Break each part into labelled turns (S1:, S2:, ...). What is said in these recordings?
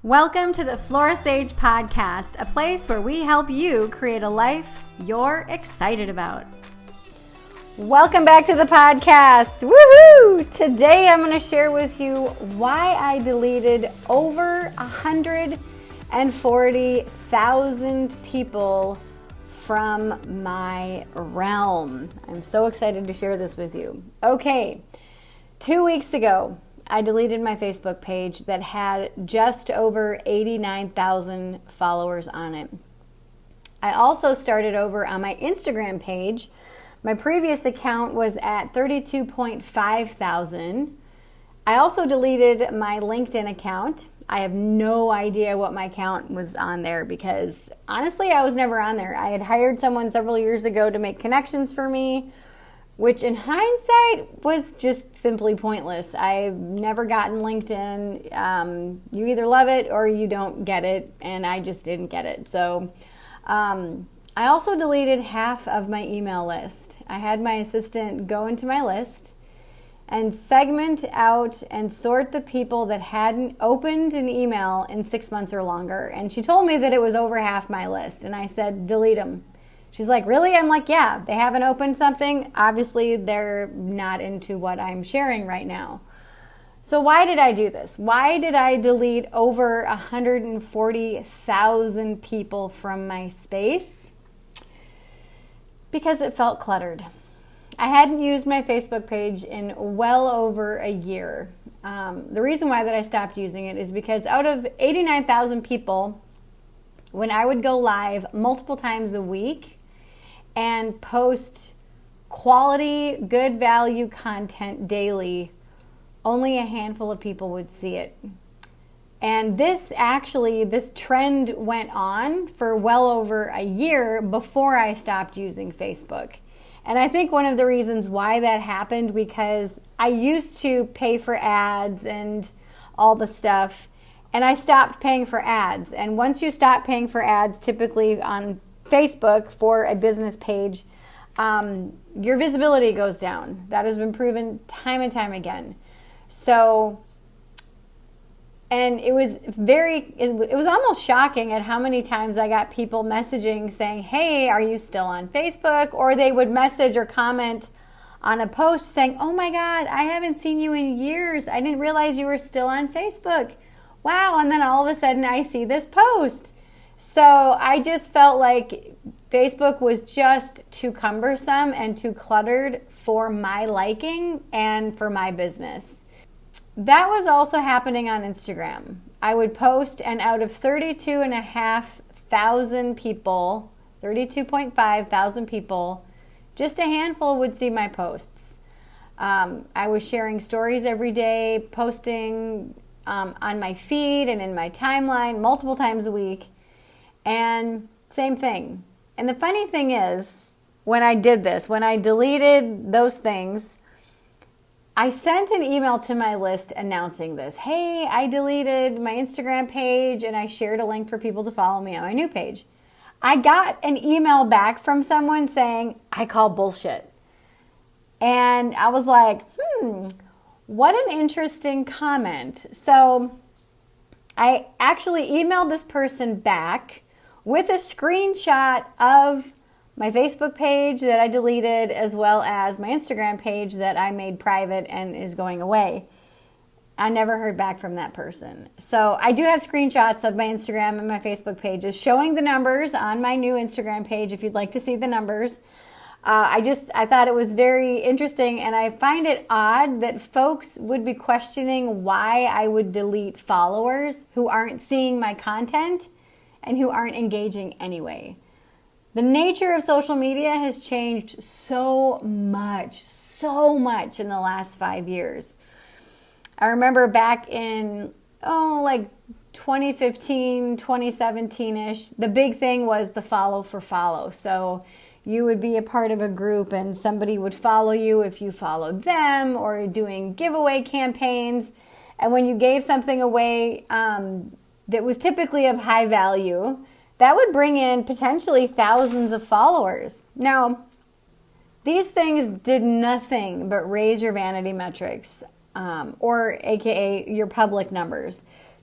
S1: Welcome to the Flora Sage Podcast, a place where we help you create a life you're excited about. Welcome back to the podcast. Woohoo! Today I'm going to share with you why I deleted over 140,000 people from my realm. I'm so excited to share this with you. Okay, 2 weeks ago, I deleted my Facebook page that had just over 89,000 followers on it. I also started over on my Instagram page. My previous account was at 32.5 thousand. I also deleted my LinkedIn account. I have no idea what my account was on there because honestly, I was never on there. I had hired someone several years ago to make connections for me, which in hindsight was just simply pointless. I've never gotten LinkedIn. You either love it or you don't get it, and I just didn't get it. So I also deleted half of my email list. I had my assistant go into my list and segment out and sort the people that hadn't opened an email in 6 months or longer. And she told me that it was over half my list, and I said, delete them. She's like, really? I'm like, yeah, they haven't opened something. Obviously, they're not into what I'm sharing right now. So why did I do this? Why did I delete over 140,000 people from my space? Because it felt cluttered. I hadn't used my Facebook page in well over a year. The reason why that I stopped using it is because out of 89,000 people, when I would go live multiple times a week and post quality, good value content daily, only a handful of people would see it. And this trend went on for well over a year before I stopped using Facebook. And I think one of the reasons why that happened, because I used to pay for ads and all the stuff, and I stopped paying for ads. And once you stop paying for ads, typically on Facebook for a business page, your visibility goes down. That has been proven time and time again. So, and it was almost shocking at how many times I got people messaging saying, hey, are you still on Facebook? Or they would message or comment on a post saying, oh my God, I haven't seen you in years. I didn't realize you were still on Facebook. Wow, and then all of a sudden I see this post. So I just felt like Facebook was just too cumbersome and too cluttered for my liking and for my business. That was also happening on Instagram. I would post, and out of 32,500 people, 32.5 thousand people, just a handful would see my posts. I was sharing stories every day, posting on my feed and in my timeline multiple times a week, and same thing. And the funny thing is, when I did this, when I deleted those things, I sent an email to my list announcing this. Hey, I deleted my Instagram page and I shared a link for people to follow me on my new page. I got an email back from someone saying, I call bullshit. And I was like, what an interesting comment. So I actually emailed this person back with a screenshot of my Facebook page that I deleted, as well as my Instagram page that I made private and is going away. I never heard back from that person. So I do have screenshots of my Instagram and my Facebook pages showing the numbers on my new Instagram page if you'd like to see the numbers. I thought it was very interesting, and I find it odd that folks would be questioning why I would delete followers who aren't seeing my content and who aren't engaging anyway. The nature of social media has changed so much in the last 5 years. I remember back in, 2015, 2017-ish, the big thing was the follow for follow. So you would be a part of a group and somebody would follow you if you followed them, or doing giveaway campaigns. And when you gave something away that was typically of high value, that would bring in potentially thousands of followers. Now, these things did nothing but raise your vanity metrics, or AKA your public numbers.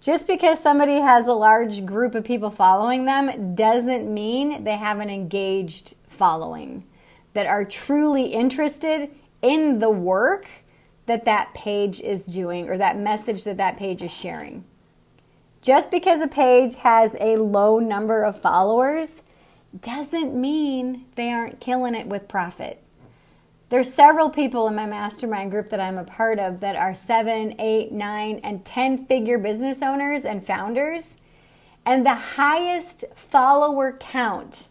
S1: Just because somebody has a large group of people following them doesn't mean they have an engaged following that are truly interested in the work that page is doing or that message that page is sharing. Just because a page has a low number of followers doesn't mean they aren't killing it with profit. There's several people in my mastermind group that I'm a part of that are 7, 8, 9, and 10-figure business owners and founders. And the highest follower count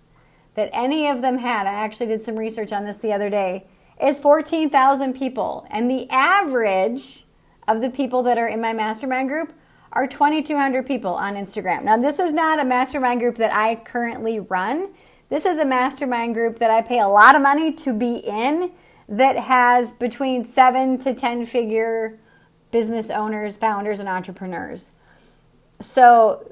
S1: that any of them had, I actually did some research on this the other day, is 14,000 people. And the average of the people that are in my mastermind group are 2,200 people on Instagram. Now, this is not a mastermind group that I currently run. This is a mastermind group that I pay a lot of money to be in that has between 7 to 10-figure business owners, founders, and entrepreneurs. So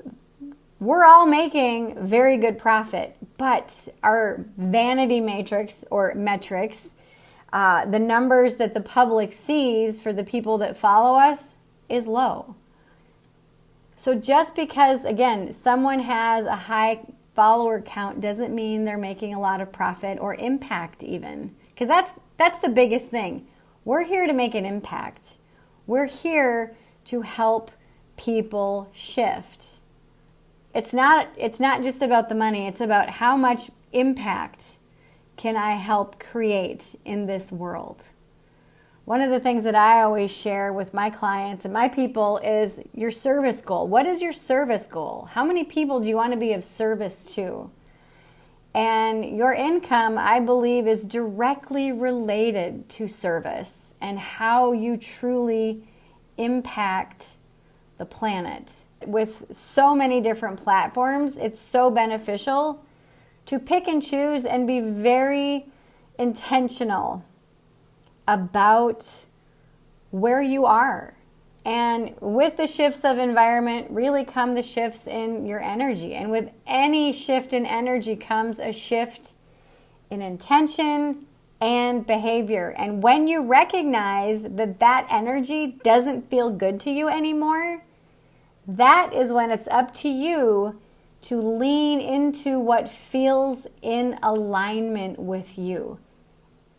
S1: we're all making very good profit, but our vanity matrix or metrics, the numbers that the public sees for the people that follow us is low. So just because, again, someone has a high follower count doesn't mean they're making a lot of profit or impact even. Because that's the biggest thing. We're here to make an impact. We're here to help people shift. It's not just about the money. It's about how much impact can I help create in this world. One of the things that I always share with my clients and my people is your service goal. What is your service goal? How many people do you want to be of service to? And your income, I believe, is directly related to service and how you truly impact the planet. With so many different platforms, it's so beneficial to pick and choose and be very intentional about where you are. And with the shifts of environment really come the shifts in your energy. And with any shift in energy comes a shift in intention and behavior. And when you recognize that energy doesn't feel good to you anymore, that is when it's up to you to lean into what feels in alignment with you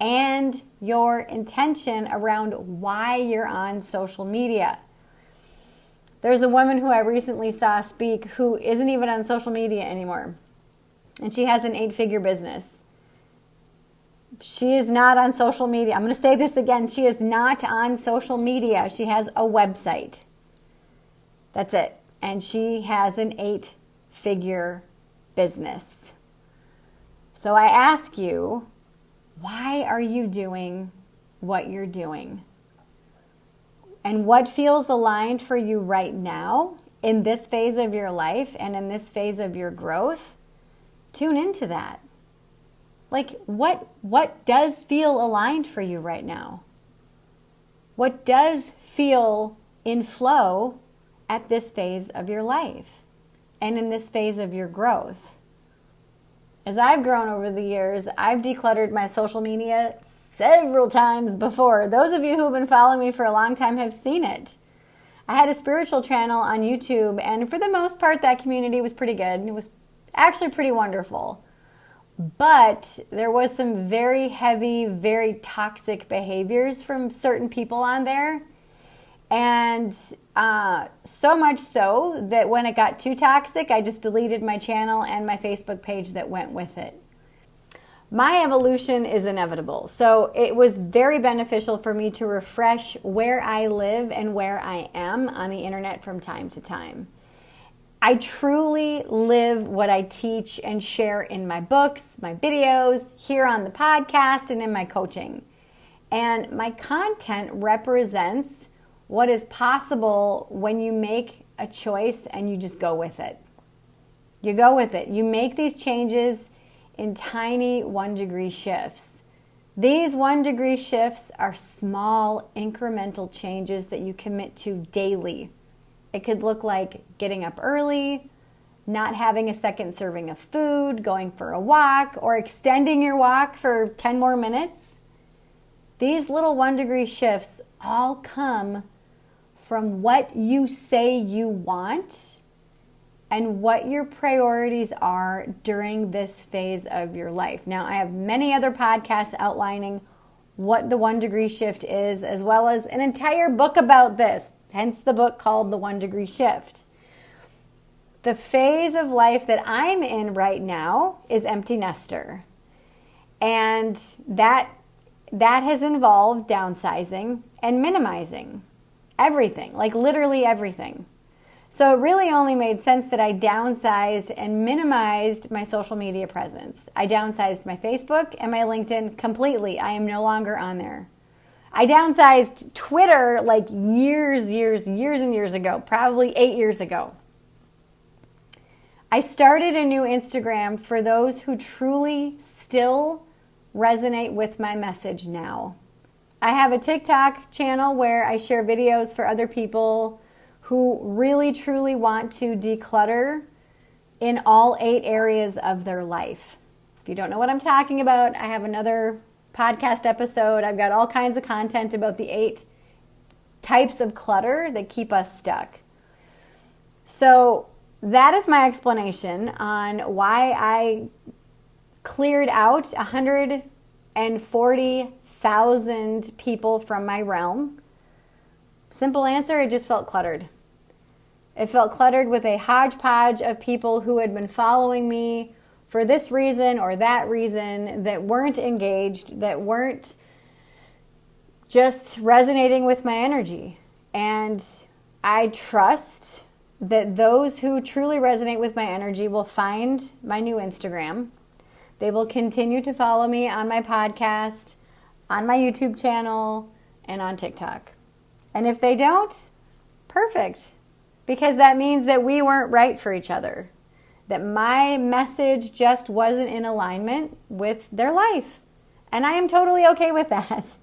S1: and your intention around why you're on social media. There's a woman who I recently saw speak who isn't even on social media anymore, and she has an 8-figure business. She is not on social media. I'm going to say this again. She is not on social media. She has a website. That's it. And she has an 8-figure business. So I ask you, why are you doing what you're doing? And what feels aligned for you right now in this phase of your life and in this phase of your growth? Tune into that. Like, what does feel aligned for you right now? What does feel in flow at this phase of your life and in this phase of your growth? As I've grown over the years, I've decluttered my social media several times before. Those of you who have been following me for a long time have seen it. I had a spiritual channel on YouTube, and for the most part, that community was pretty good. It was actually pretty wonderful. But there was some very heavy, very toxic behaviors from certain people on there. And so much so that when it got too toxic, I just deleted my channel and my Facebook page that went with it. My evolution is inevitable. So it was very beneficial for me to refresh where I live and where I am on the internet from time to time. I truly live what I teach and share in my books, my videos, here on the podcast, and in my coaching. And my content represents what is possible when you make a choice and you just go with it. You go with it. You make these changes in tiny 1-degree shifts. These 1-degree shifts are small incremental changes that you commit to daily. It could look like getting up early, not having a second serving of food, going for a walk, or extending your walk for 10 more minutes. These little 1-degree shifts all come from what you say you want and what your priorities are during this phase of your life. Now, I have many other podcasts outlining what the 1 degree shift is, as well as an entire book about this, hence the book called The 1 Degree Shift. The phase of life that I'm in right now is empty nester. And that has involved downsizing and minimizing everything, like literally everything. So it really only made sense that I downsized and minimized my social media presence. I downsized my Facebook and my LinkedIn completely. I am no longer on there. I downsized Twitter like years and years ago, probably 8 years ago. I started a new Instagram for those who truly still resonate with my message now. I have a TikTok channel where I share videos for other people who really truly want to declutter in all 8 areas of their life. If you don't know what I'm talking about, I have another podcast episode. I've got all kinds of content about the 8 types of clutter that keep us stuck. So that is my explanation on why I cleared out 140,000 people from my realm. Simple answer, it just felt cluttered. It felt cluttered with a hodgepodge of people who had been following me for this reason or that reason, that weren't engaged, that weren't just resonating with my energy. And I trust that those who truly resonate with my energy will find my new Instagram. They will continue to follow me on my podcast, on my YouTube channel, and on TikTok. And if they don't, perfect. Because that means that we weren't right for each other. That my message just wasn't in alignment with their life. And I am totally okay with that.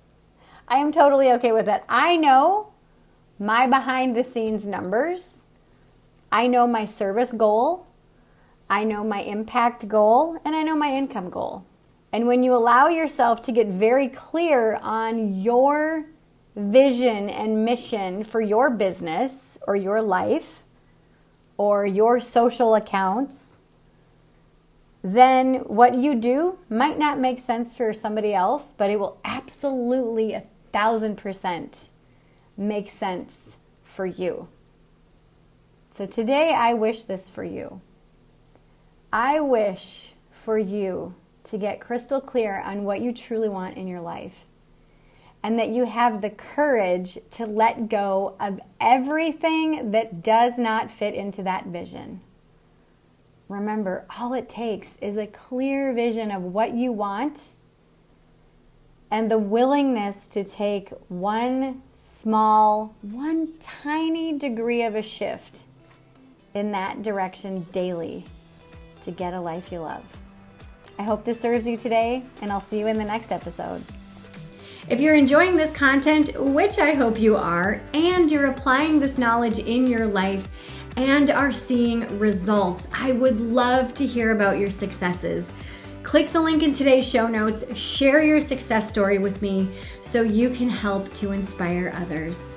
S1: I am totally okay with that. I know my behind the scenes numbers. I know my service goal. I know my impact goal. And I know my income goal. And when you allow yourself to get very clear on your vision and mission for your business or your life or your social accounts, then what you do might not make sense for somebody else, but it will absolutely 1,000% make sense for you. So today I wish this for you. I wish for you to get crystal clear on what you truly want in your life. And that you have the courage to let go of everything that does not fit into that vision. Remember, all it takes is a clear vision of what you want and the willingness to take one tiny degree of a shift in that direction daily to get a life you love. I hope this serves you today, and I'll see you in the next episode. If you're enjoying this content, which I hope you are, and you're applying this knowledge in your life and are seeing results, I would love to hear about your successes. Click the link in today's show notes, share your success story with me so you can help to inspire others.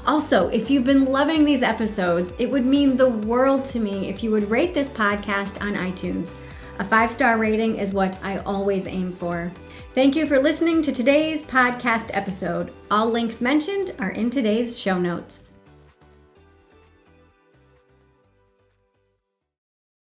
S1: Also, if you've been loving these episodes, it would mean the world to me if you would rate this podcast on iTunes. A 5-star rating is what I always aim for. Thank you for listening to today's podcast episode. All links mentioned are in today's show notes.